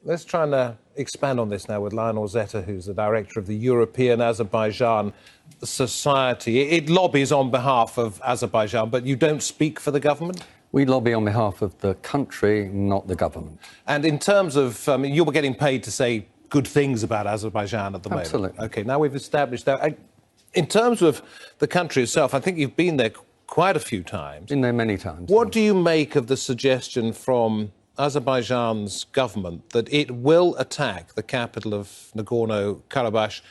Let's try and expand on this now with Lionel Zetter, who's the director of the European Azerbaijan Society. It lobbies on behalf of Azerbaijan, but you don't speak for the government? We lobby on behalf of the country, not the government. And in terms of, you were getting paid to say good things about Azerbaijan at the moment. Absolutely. OK, now we've established that. In terms of the country itself, I think you've been there quite a few times. Been there many times. What do you make of the suggestion from Azerbaijan's government that it will attack the capital of Nagorno Karabakh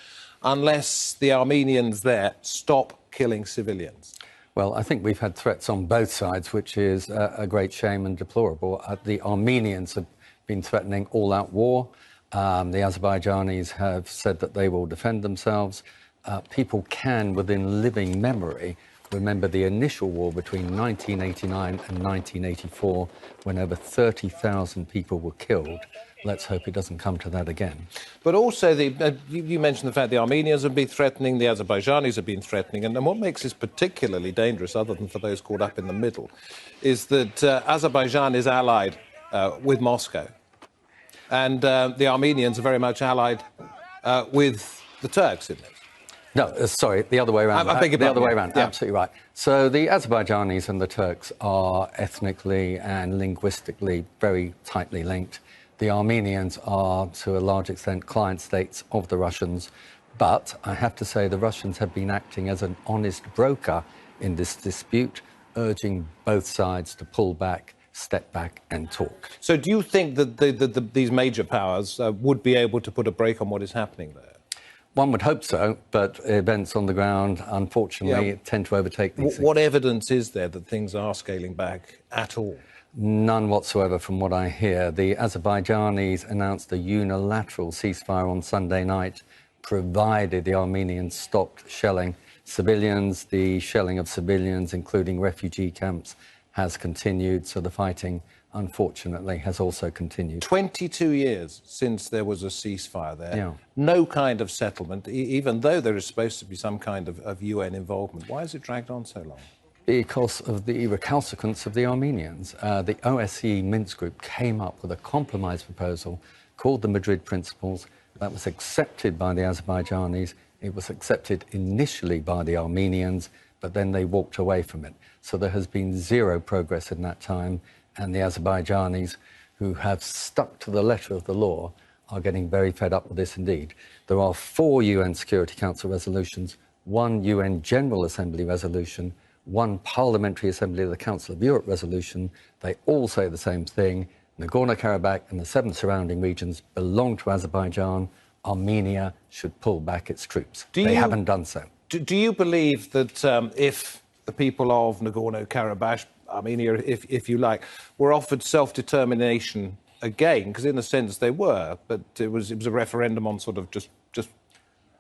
unless the Armenians there stop killing civilians? Well, I think we've had threats on both sides, which is a great shame and deplorable. The Armenians have been threatening all-out war. The Azerbaijanis have said that they will defend themselves. People can, within living memory, remember the initial war between 1989 and 1984, when over 30,000 people were killed. Let's hope it doesn't come to that again. But also, you mentioned the fact the Armenians have been threatening, the Azerbaijanis have been threatening, and what makes this particularly dangerous, other than for those caught up in the middle, is that Azerbaijan is allied with Moscow, and the Armenians are very much allied with the Turks in this. No, sorry, the other way around. I beg your pardon. The other way around, yeah. Absolutely right. So the Azerbaijanis and the Turks are ethnically and linguistically very tightly linked. The Armenians are, to a large extent, client states of the Russians. But I have to say the Russians have been acting as an honest broker in this dispute, urging both sides to pull back, step back and talk. So do you think that these major powers would be able to put a brake on what is happening there? One would hope so, but events on the ground, unfortunately, tend to overtake these things. What evidence is there that things are scaling back at all? None whatsoever from what I hear. The Azerbaijanis announced a unilateral ceasefire on Sunday night, provided the Armenians stopped shelling civilians. The shelling of civilians, including refugee camps, has continued, so the fighting, unfortunately, has also continued. 22 years since there was a ceasefire there. Yeah. No kind of settlement, even though there is supposed to be some kind of UN involvement. Why has it dragged on so long? Because of the recalcitrance of the Armenians. The OSCE Minsk group came up with a compromise proposal called the Madrid Principles that was accepted by the Azerbaijanis. It was accepted initially by the Armenians, but then they walked away from it. So there has been zero progress in that time, and the Azerbaijanis, who have stuck to the letter of the law, are getting very fed up with this indeed. There are 4 UN Security Council resolutions, 1 UN General Assembly resolution, 1 Parliamentary Assembly of the Council of Europe resolution. They all say the same thing. Nagorno Karabakh and the 7 surrounding regions belong to Azerbaijan. Armenia should pull back its troops. They haven't done so. Do you believe that if the people of Nagorno Karabakh, Armenia, if you like, were offered self-determination again, because in a sense they were, but it was a referendum on sort of just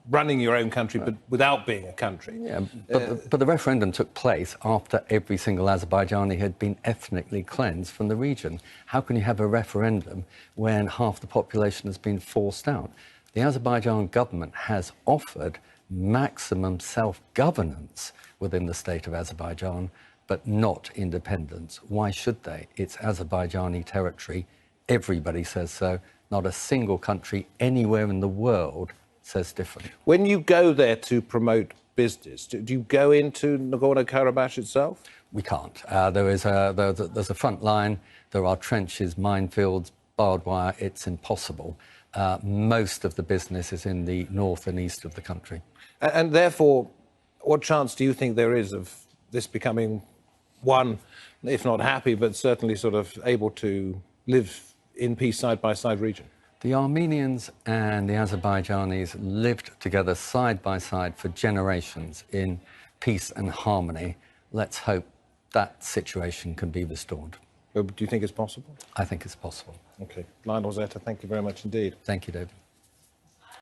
running your own country, but without being a country. Yeah, but the referendum took place after every single Azerbaijani had been ethnically cleansed from the region. How can you have a referendum when half the population has been forced out? The Azerbaijan government has offered maximum self-governance within the state of Azerbaijan, but not independence. Why should they? It's Azerbaijani territory. Everybody says so. Not a single country anywhere in the world says different. When you go there to promote business, do you go into Nagorno-Karabakh itself? We can't. There's a front line, there are trenches, minefields, barbed wire. It's impossible. Most of the business is in the north and east of the country. And therefore, what chance do you think there is of this becoming one, if not happy, but certainly sort of able to live in peace side-by-side region? The Armenians and the Azerbaijanis lived together side by side for generations in peace and harmony. Let's hope that situation can be restored. Do you think it's possible? I think it's possible. OK. Lionel Zetter, thank you very much indeed. Thank you, David.